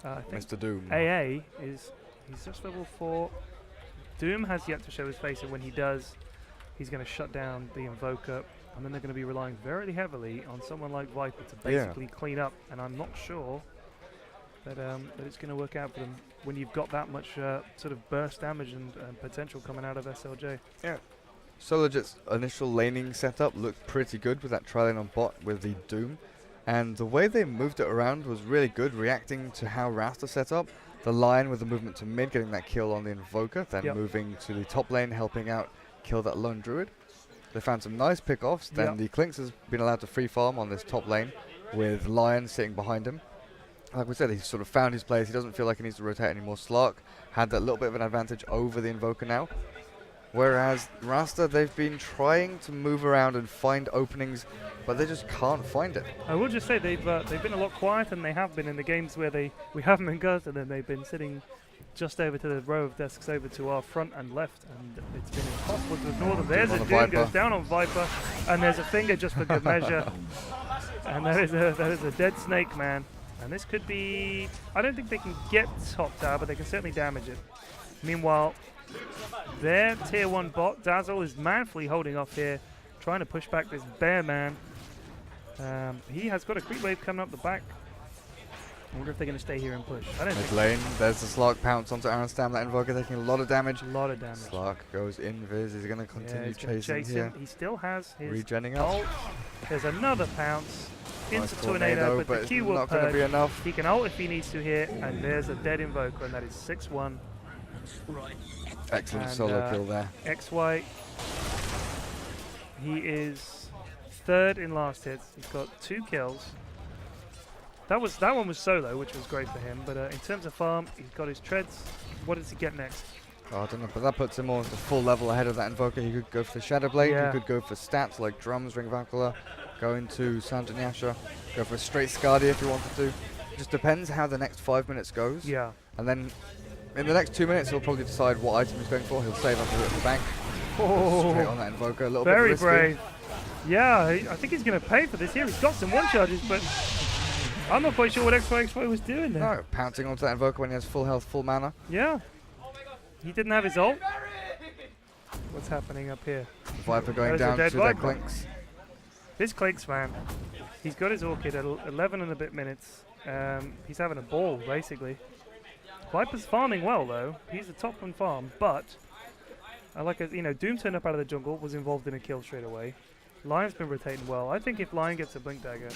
I think Mr. Doom. AA he's just level 4. Doom has yet to show his face, and when he does, he's going to shut down the Invoker, and then they're going to be relying very heavily on someone like Viper to basically clean up, and I'm not sure that it's going to work out for them when you've got that much sort of burst damage and potential coming out of SLJ. Yeah. So Legit's initial laning setup looked pretty good with that tri-lane on bot with the Doom. And the way they moved it around was really good, reacting to how Rasta set up. The Lion with the movement to mid, getting that kill on the Invoker, then moving to the top lane, helping out kill that lone Druid. They found some nice pickoffs. Then the Clinks has been allowed to free farm on this top lane with Lion sitting behind him. Like we said, he's sort of found his place. He doesn't feel like he needs to rotate anymore. Slark had that little bit of an advantage over the Invoker now. Whereas Rasta, they've been trying to move around and find openings, but they just can't find it. I will just say they've been a lot quieter than they have been in the games where we haven't been guarded, and then they've been sitting just over to the row of desks over to our front and left, and it's been impossible to ignore them. There's a Doom goes down on Viper, and there's a finger just for good measure, and that is a dead snake, man. And this could be... I don't think they can get top tower, but they can certainly damage it. Meanwhile, their tier 1 bot, Dazzle, is manfully holding off here, trying to push back this bear man. He has got a creep wave coming up the back. I wonder if they're going to stay here and push. I don't Mid think lane, there's the Slark pounce onto Aronstam. That Invoker taking a lot of damage. a lot of damage. Slark goes invis. He's going to continue chasing here. Him. He still has his Regenning up. ult. There's another pounce. Nice Into Tornado, but the it's Q will not going to be purge. enough. He can ult if he needs to here, and there's a dead Invoker, and that is 6-1. Excellent And, solo kill there. XY, he is 3rd in last hits. He's got 2 kills. That one was solo, which was great for him. But in terms of farm, he's got his treads. What does he get next? Oh, I don't know, but that puts him on the full level ahead of that Invoker. He could go for the Shadow Blade. Yeah. He could go for stats like Drums, Ring Valkyla, go into Sanjanyasha, go for a straight Skadi if he wanted to. It just depends how the next 5 minutes goes. Yeah. And then in the next 2 minutes, he'll probably decide what item he's going for. He'll save up at the bank. Straight on that Invoker, a little bit Very risky. brave. Yeah, I think he's going to pay for this here. He's got some one charges, but I'm not quite sure what XY was doing there. No, pouncing onto that Invoker when he has full health, full mana. Yeah. He didn't have his ult. What's happening up here? Viper going There's a down dead to that Viper. Clinks. This Clinks, man. He's got his Orchid at 11 and a bit minutes. He's having a ball, basically. Viper's farming well, though. He's the top one farm, but I like it. You know, Doom turned up out of the jungle, was involved in a kill straight away. Lion's been rotating well. I think if Lion gets a Blink Dagger,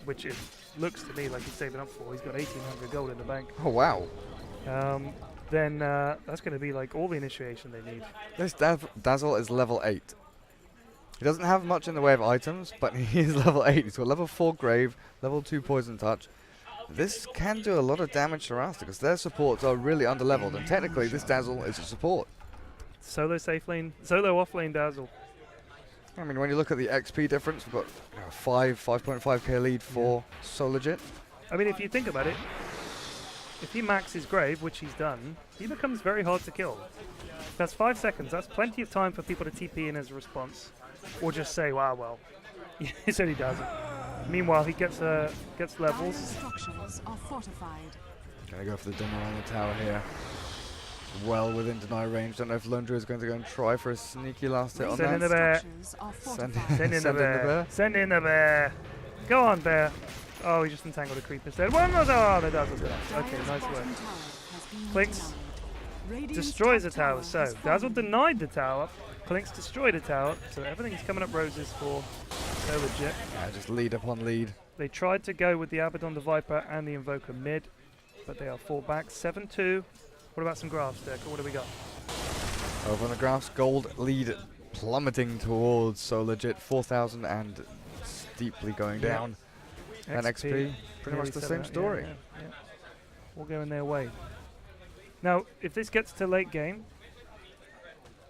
which it looks to me like he's saving up for, he's got 1,800 gold in the bank. Oh, wow. Then that's going to be like all the initiation they need. This Dazzle is level 8. He doesn't have much in the way of items, but he is level 8. He's got level 4 Grave, level 2 Poison Touch. This can do a lot of damage to Rasta because their supports are really underleveled, and technically this Dazzle is a support. Solo safe lane, solo off lane Dazzle. I mean, when you look at the XP difference, we've got 5.5k lead for So Legit. I mean, if you think about it, if he maxes Grave, which he's done, he becomes very hard to kill. That's 5 seconds. That's plenty of time for people to TP in as a response, or just say, "Wow, well," he said he does it. Meanwhile, he gets levels. Structures are fortified. Gonna go for the Dimmer on the tower here. Well within deny range. Don't know if Lundra is going to go and try for a sneaky last hit on Send in that. the bear. Structures are Send fortified. Send in the Send in the bear. bear. Send in the bear. Go on, bear. Oh, he just entangled a creep instead. One more. Oh, that does it. Okay, nice work. Clinks destroys the tower. So Dazzle denied the tower. Clinks destroyed a tower. So everything's coming up roses for Lejit. Yeah, just lead upon lead. They tried to go with the Abaddon, the Viper, and the Invoker mid, but they are 4 back. 7-2. What about some graphs, Dirk? What do we got? Over on the graphs, gold lead plummeting towards so Lejit 4,000 and steeply going Yeah. down. And XP, pretty much the same story. Yeah. All going their way. Now, if this gets to late game,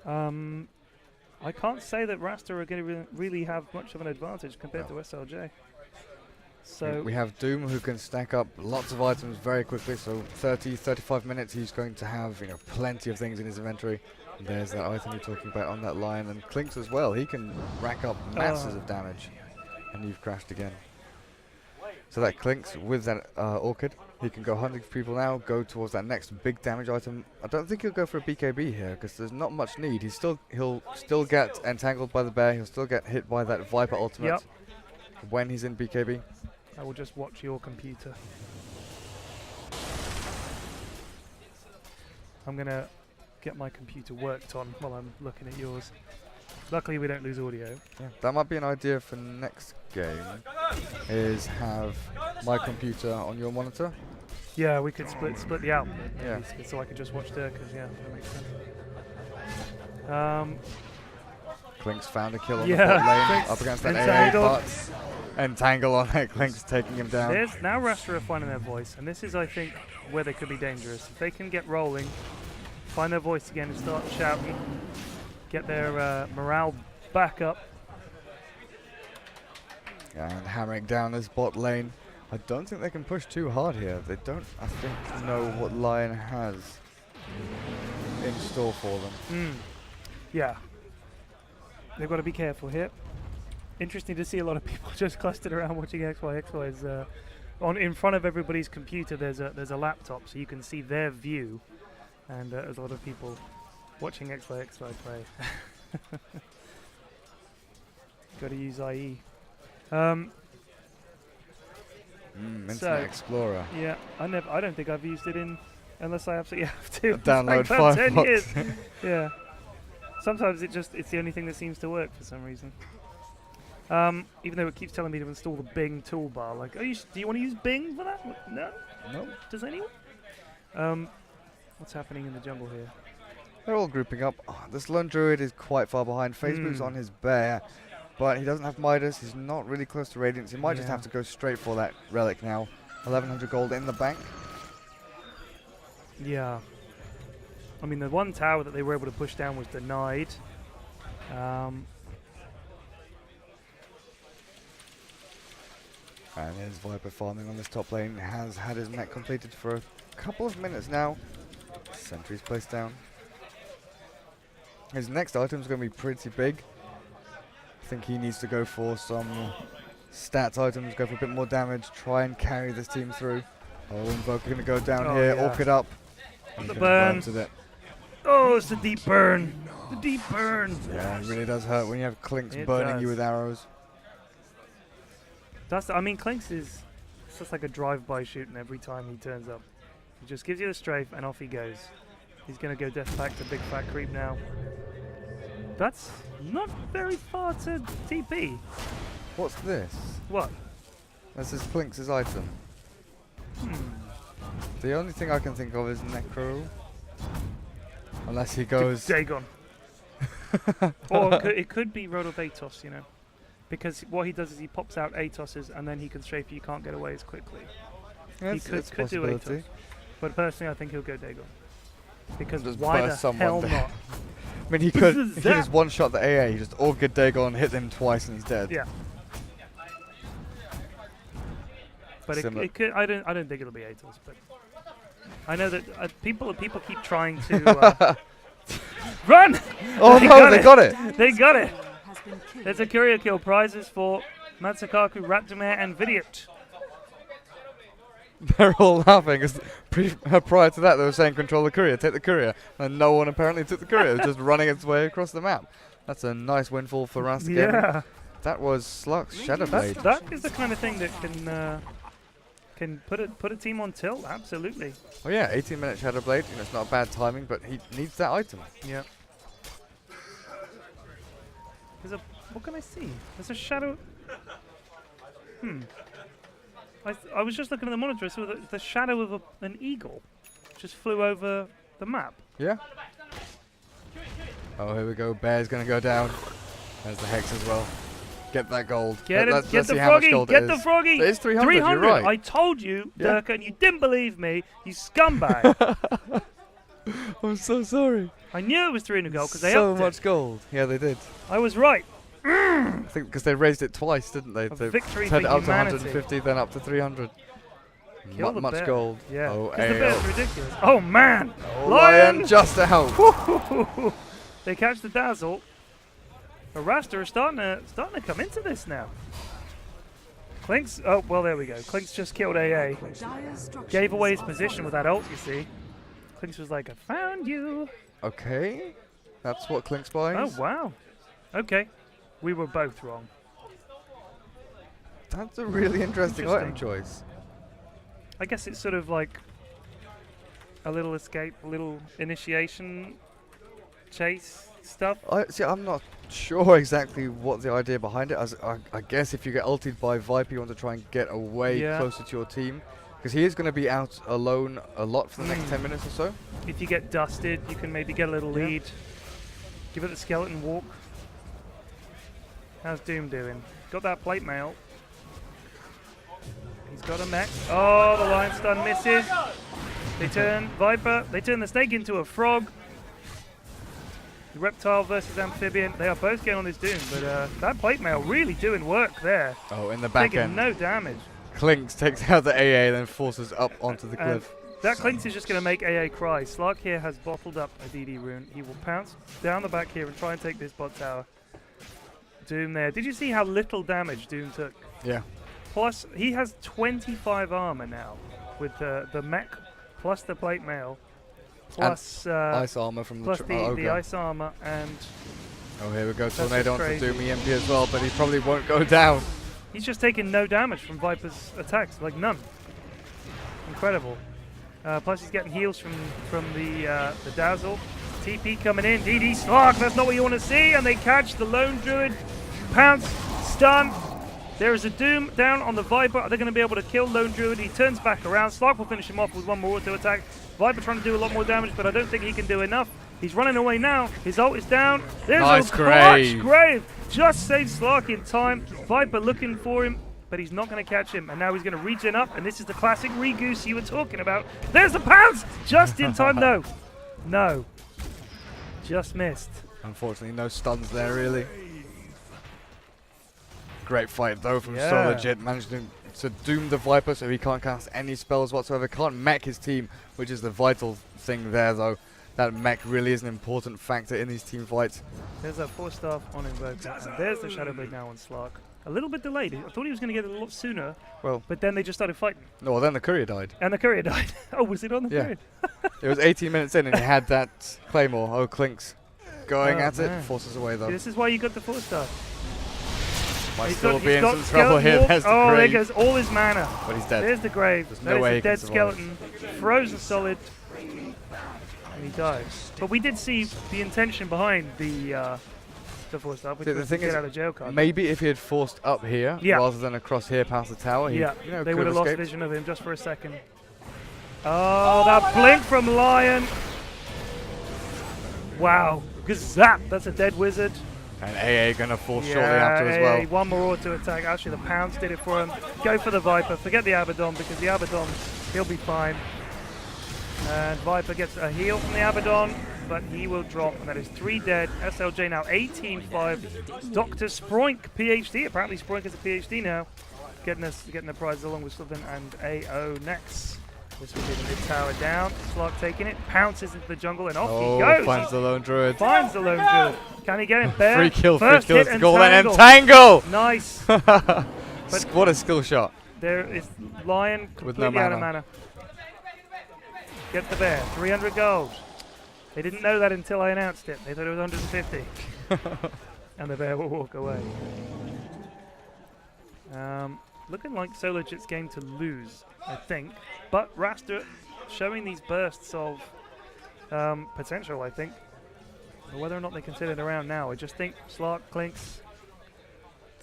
I can't say that Rasta are going to really have much of an advantage compared to SLJ. So we have Doom who can stack up lots of items very quickly. So 30-35 minutes, he's going to have plenty of things in his inventory. And there's that item you're talking about on that line, and Clinks as well. He can rack up masses of damage, and you've crashed again. So that Clinks with that Orchid, he can go hunting for people now, go towards that next big damage item. I don't think he'll go for a BKB here because there's not much need. He'll still get entangled by the bear. He'll still get hit by that Viper ultimate when he's in BKB. I will just watch your computer. I'm going to get my computer worked on while I'm looking at yours. Luckily, we don't lose audio. Yeah, that might be an idea for next game, is have my computer on your monitor. Yeah, we could split the output. Yeah. So I could just watch there, because yeah, that makes sense. Clinks found a kill on the Yeah, bot lane, Clinks up against that AA, entangled. but entangle on it, Clinks taking him down. There's now Rasta are finding their voice, and this is, I think, where they could be dangerous. If they can get rolling, find their voice again and start shouting, get their morale back up. And hammering down this bot lane. I don't think they can push too hard here. They don't, I think, know what Lion has in store for them. Yeah. They've got to be careful here. Interesting to see a lot of people just clustered around watching XY. XY is in front of everybody's computer. There's a laptop, so you can see their view, and there's a lot of people watching XY play. Got to use IE. Internet Explorer. Yeah, I don't think I've used it unless I absolutely have to. Download It's like 10 Firefox. years. Yeah. Sometimes it's the only thing that seems to work for some reason. Even though it keeps telling me to install the Bing toolbar. Like, do you want to use Bing for that? No. No. Does anyone? What's happening in the jungle here? They're all grouping up. Oh, this lone druid is quite far behind. Facebook's on his bear, but he doesn't have Midas. He's not really close to Radiance. He might just have to go straight for that relic now. 1100 gold in the bank. Yeah. I mean, the one tower that they were able to push down was denied. And there's Viper farming on this top lane. Has had his mech completed for a couple of minutes now. Sentry's placed down. His next item is going to be pretty big. I think he needs to go for some stats items, go for a bit more damage, try and carry this team through. Oh, Invoker going to go down here, Orchid up. The burn. Oh, it's the deep burn. The deep burn. Yeah, it really does hurt when you have Clinks It burning you does. with arrows. I mean, Clinks is just like a drive-by shooting every time he turns up. He just gives you the strafe and off he goes. He's going to go death pack to big fat creep now. That's not very far to TP. What's this? What? This is Clinks' item. The only thing I can think of is Necro. Unless he goes... Dagon. Or it could be Rodolph Atos, you know. Because what he does is he pops out Atoses and then he can strafe you can't get away as quickly. He could do Atos. But personally, I think he'll go Dagon. Because Just why burst the hell someone not? I mean, he could just one-shot the AA. He just Orchid Dagon, hit him twice, and he's dead. Yeah. But it could. I don't think it'll be Atos. But I know that people keep trying to run. Oh no! They got it. They got it. There's a courier kill. Prizes for Matsakaku, Raptomare, and Vidiot. They're all laughing because prior to that they were saying control the courier, take the courier, and no one apparently took the courier. It was just running its way across the map. That's a nice windfall for Rasta. Yeah. That was Slug's Shadow Blade. That is the kind of thing that can put a team on tilt. Absolutely. Oh yeah, 18-minute Shadow Blade. You know, it's not bad timing, but he needs that item. Yeah. What can I see? There's a shadow. I was just looking at the monitor. I saw the shadow of an eagle just flew over the map. Yeah. Oh, here we go. Bear's gonna go down. There's the Hex as well. Get that gold. Get Let's the see how much froggy. gold Get it the is. froggy. It is 300. 300. You're right. I told you, Yeah. Durka, and you didn't believe me. You scumbag. I'm so sorry. I knew it was 300 gold because they so upped much it. gold. Yeah, they did. I was right. I think because they raised it twice, didn't they? They victory turned for it up to humanity. 150, then up to 300. Kill the Much bear. gold. Yeah. Oh, Because the bear's AO. ridiculous. Oh man. Oh, Lion just out. They catch the dazzle. The Rasta are starting to come into this now. Clink's, oh well, there we go. Clink's just killed AA. Gave away his position with that ult, you see. Clink's was like, I found you. Okay, that's what Klink's buying. Oh wow. Okay, we were both wrong. That's a really interesting item Interesting. choice. I guess it's sort of like a little escape, a little initiation chase stuff. I'm not sure exactly what the idea behind it. I guess if you get ulted by Viper, you want to try and get away closer to your team. Because he is going to be out alone a lot for the next 10 minutes or so. If you get dusted, you can maybe get a little lead. Give it the skeleton walk. How's Doom doing? Got that plate mail. He's got a mech. Oh, the lion stun misses. They turn Viper. They turn the snake into a frog. The reptile versus amphibian. They are both getting on this Doom, but that plate mail really doing work there. Oh, in the back Taking end. no damage. Klinks takes out the AA, then forces up onto the cliff. That Klinks is just going to make AA cry. Slark here has bottled up a DD rune. He will pounce down the back here and try and take this bot tower. Doom there. Did you see how little damage Doom took? Yeah. Plus, he has 25 armor now with the mech, plus the plate mail, plus ice armor from plus the the ice armor, and oh, here we go. just Tornado onto crazy. Doom EMP as well, but he probably won't go down. he's just taking no damage from Viper's attacks, like none. Incredible. Plus, he's getting heals from the dazzle. TP coming in. DD Slark. That's not what you want to see. And they catch the lone druid. Pounce. Stun. There is a Doom down on the Viper. Are they going to be able to kill Lone Druid? He turns back around. Slark will finish him off with one more auto attack. Viper trying to do a lot more damage, but I don't think he can do enough. He's running away now. His ult is down. There's Nice a clutch grave. grave. Just saves Slark in time. Viper looking for him, but he's not going to catch him. And now he's going to regen up, and this is the classic re-goose you were talking about. There's the pounce! Just in time. No. No. Just missed. Unfortunately, no stuns there, really. Great fight, though, from Yeah. So Legit. Managed to doom the Viper so he can't cast any spells whatsoever. Can't mech his team, which is the vital thing there, though. That mech really is an important factor in these team fights. There's a 4-star on Invoker. And there's the Shadow Blade now on Slark. A little bit delayed. I thought he was going to get it a lot sooner, Well, but then they just started fighting. no, well, then the courier died. And the courier died. Oh, was it on the Yeah. courier? It was 18 minutes in and he had that Claymore. Oh, Klinks going Oh, at it. man. Forces away, though. This is why you got the 4-star. Might He's still got- be he's in got some trouble skeleton here. walk. There's the Oh, there grave. goes all his mana. But he's dead. There's the grave. There's That no is way a he can dead survive. skeleton. Frozen solid. And he dies. But we did see the intention behind the 4-star, which See, the was thing to get is, out of jail card. Maybe if he had forced up here Yeah. rather than across here past the tower, he Yeah, you know, they could would have lost escaped. vision of him just for a second. Oh, that blink from Lion. Wow. Gazap. That's a dead wizard. And AA gonna fall shortly after as well. One more auto attack. Actually, the Pounce did it for him. Go for the Viper. Forget the Abaddon because the Abaddon, he'll be fine. And Viper gets a heal from the Abaddon, but he will drop. And that is 3 dead. SLJ now 18-5. Dr. Sproink, PhD. Apparently Sproink is a PhD now. Getting the prize along with Slytherin and AO next. This will be the mid tower down. Slark taking it. Pounces into the jungle and off he goes. Finds the lone druid. Finds the lone druid. Can he get him? Bear. Free kill First hit to goal and entangle. entangle! Nice. What a skill shot. There is Lion With no completely out of mana. mana. Get the bear. 300 gold. They didn't know that until I announced it. They thought it was 150. And the bear will walk away. Looking like So Lejit's game to lose, I think. But Rasta showing these bursts of potential, I think. But whether or not they consider it around now, I just think Slark, Clinks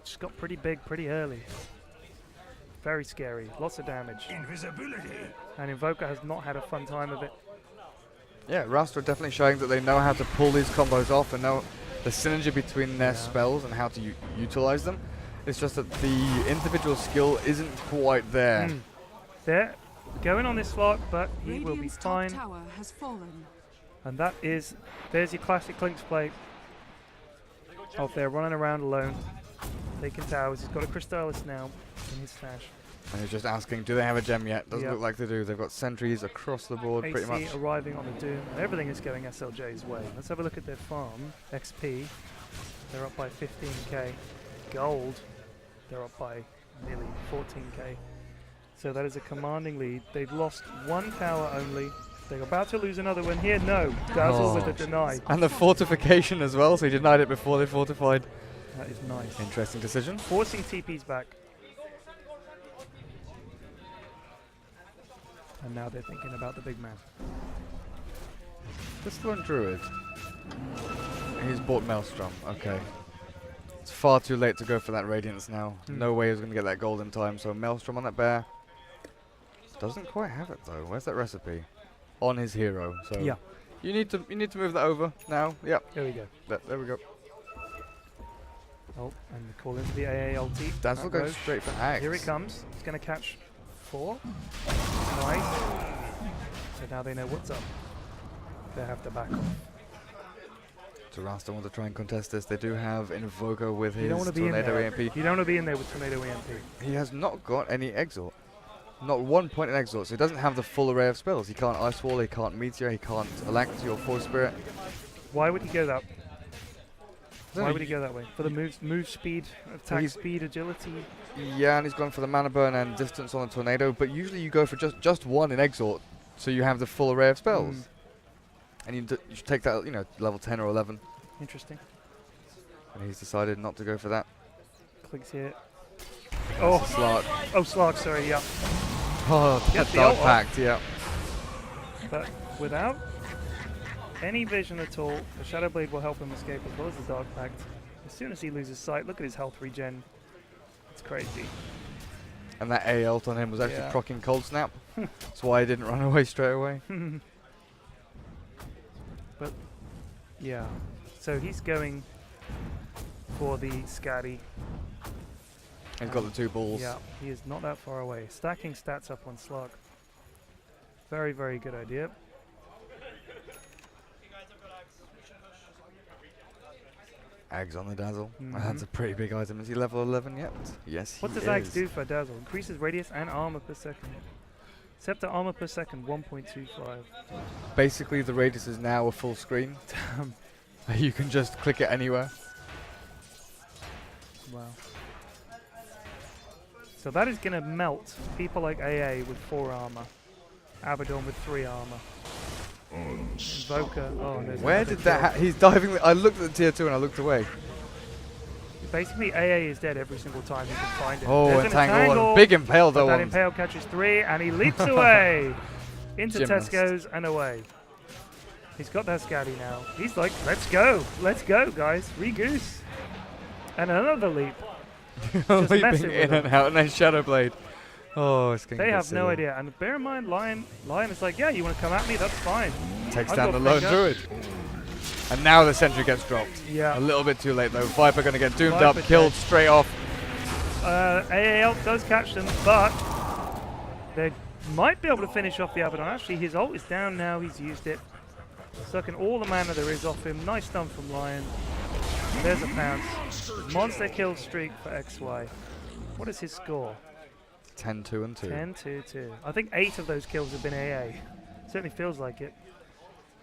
just got pretty big pretty early. Very scary, lots of damage. Invisibility. And Invoker has not had a fun time of it. Yeah, Rasta are definitely showing that they know how to pull these combos off and know the synergy between their spells and how to utilize them. It's just that the individual skill isn't quite there. They're going on this Slark, but he will be Radiant's top fine. tower has fallen. And that is, there's your classic Clinks play. Off there, running around alone, taking towers. He's got a Crystallis now in his stash. And he's just asking, do they have a gem yet? Doesn't Yep. look like they do. They've got sentries across the board, pretty AC much. arriving on the Doom, and everything is going SLJ's way. Let's have a look at their farm. XP, they're up by 15k. Gold, they're up by nearly 14k. So that is a commanding lead. They've lost one tower only. They're about to lose another one here. No, Dazzle with a deny. And the fortification as well, so he denied it before they fortified. That is nice. Interesting decision. Forcing TPs back. And now they're thinking about the big man. This one Druid. He's bought Maelstrom. Okay. It's far too late to go for that Radiance now. No way he's going to get that gold in time. So Maelstrom on that bear. Doesn't quite have it though. Where's that recipe? On his hero. So Yeah. you need to move that over now. Yep. There we go. There we go. Oh, and call into the AA ulti. Dazzle That goes Roche. straight for Axe. Here it comes. It's going to catch 4. Nice. So now they know what's up. They have to back off. So Rasta want to try and contest this. They do have Invoker with You his don't want to be in Tornado there. EMP. You don't want to be in there with Tornado EMP. He has not got any Exort. Not 1 point in Exort, so he doesn't have the full array of spells. He can't Ice Wall, he can't Meteor, he can't Alacrity or Force Spirit. Why would he go that? No, Why would he go that way? For the move speed, attack he's- speed, agility. Yeah, and he's gone for the Mana Burn and Distance on the Tornado, but usually you go for just 1 in Exort, so you have the full array of spells. And you should take that, level 10 or 11. Interesting. And he's decided not to go for that. Clicks here. Oh, Oh, Slark. oh, Slark, sorry, yeah. Oh, Get that the Dark ult off. Pact, yeah. But without any vision at all, the Shadow Blade will help him escape as well as the Dark Pact. As soon as he loses sight, look at his health regen. It's crazy. And that A ult on him was actually Yeah. proccing Cold Snap. That's why he didn't run away straight away. But yeah, so he's going for the Scatty. He's got the 2 balls. Yeah, he is not that far away. Stacking stats up on Slug. Very, very good idea. Ags on the Dazzle. Mhm. That's a pretty big item. Is he level 11 yet? Yes, What he does Axe is. do for Dazzle? Increases radius and armor per second. Scepter armor per second, 1.25. Basically, the radius is now a full screen. You can just click it anywhere. Wow. So that is going to melt people like AA with 4 armor. Abaddon with 3 armor. Invoker. Oh, and there's Where another did that? kill. He's diving. I looked at the tier 2 and I looked away. Basically, AA is dead every single time you can find it. Oh, There's an entangle. Big impale but though. that on- impale catches 3, and he leaps away into Gymnast. Tesco's and away. He's got that Scatty now. He's like, let's go, guys, re-goose. And another leap. Just Leaping messing with in him. and out, and then Shadow Blade. Oh, it's getting They a bit have no silly. idea. And bear in mind, Lion is like, yeah, you want to come at me? That's fine. Takes I've down the got lone Finger. druid. And now the sentry gets dropped. Yeah. A little bit too late though. Viper gonna get doomed Viper up, killed dead. straight off. AAL does catch them, but they might be able to finish off the Abaddon. Actually, his ult is down now. He's used it. Sucking all the mana there is off him. Nice stun from Lion. There's a pounce. Monster kill streak for XY. What is his score? 10-2 and 2. 10-2-2. I think 8 of those kills have been AA. Certainly feels like it.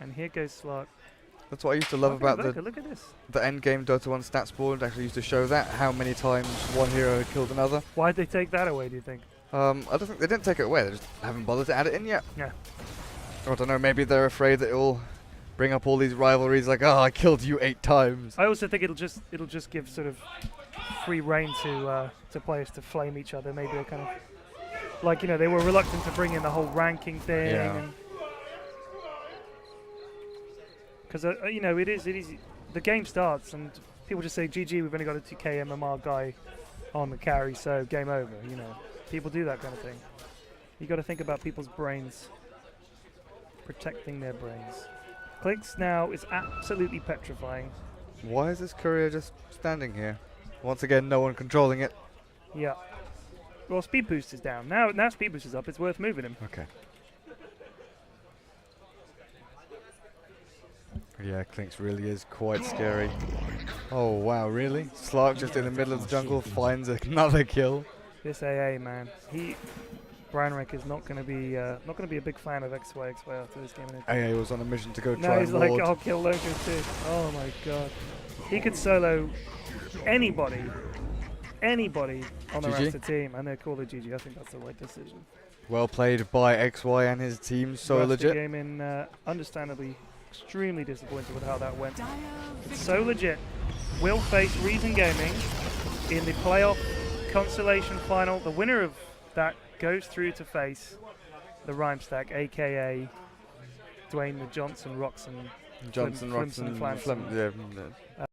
And here goes Slark. That's what I used to love about Invoker, look at this. the end game Dota 1 stats board. Actually used to show that how many times one hero had killed another. Why'd they take that away, do you think? I don't think they didn't take it away. They just haven't bothered to add it in yet. Yeah. Or I don't know. Maybe they're afraid that it will bring up all these rivalries. Like, oh, I killed you 8 times. I also think it'll just give sort of free reign to to players to flame each other. Maybe they're kind of like, you know, they were reluctant to bring in the whole ranking thing. Yeah. Because you know, it is the game starts and people just say, GG, we've only got a 2K MMR guy on the carry, so game over. You know, people do that kind of thing. You got to think about people's brains, protecting their brains. Clicks now is absolutely petrifying. Why is this courier just standing here? Once again, no one controlling it. Yeah. Well, speed boost is down. Now speed boost is up. It's worth moving him. Okay. Yeah, Clinks really is quite scary. Oh wow, really? Slark just in the middle of the jungle finds another kill. This AA man, Branrick is not going to be a big fan of XY after this game. AA was on a mission to go No, try he's and like, ward. I'll kill Logan too. Oh my god, he could solo anybody on the GG? Rasta team, and they call it GG. I think that's the right decision. Well played by XY and his team. So Rasta legit. game in, understandably, extremely disappointed with how that went. Dire It's so legit. Will face Reason Gaming in the playoff consolation final. The winner of that goes through to face the Rhyme Stack, aka Dwayne the Johnson Roxon. Johnson, Flimson, Roxon, Flamson. yeah.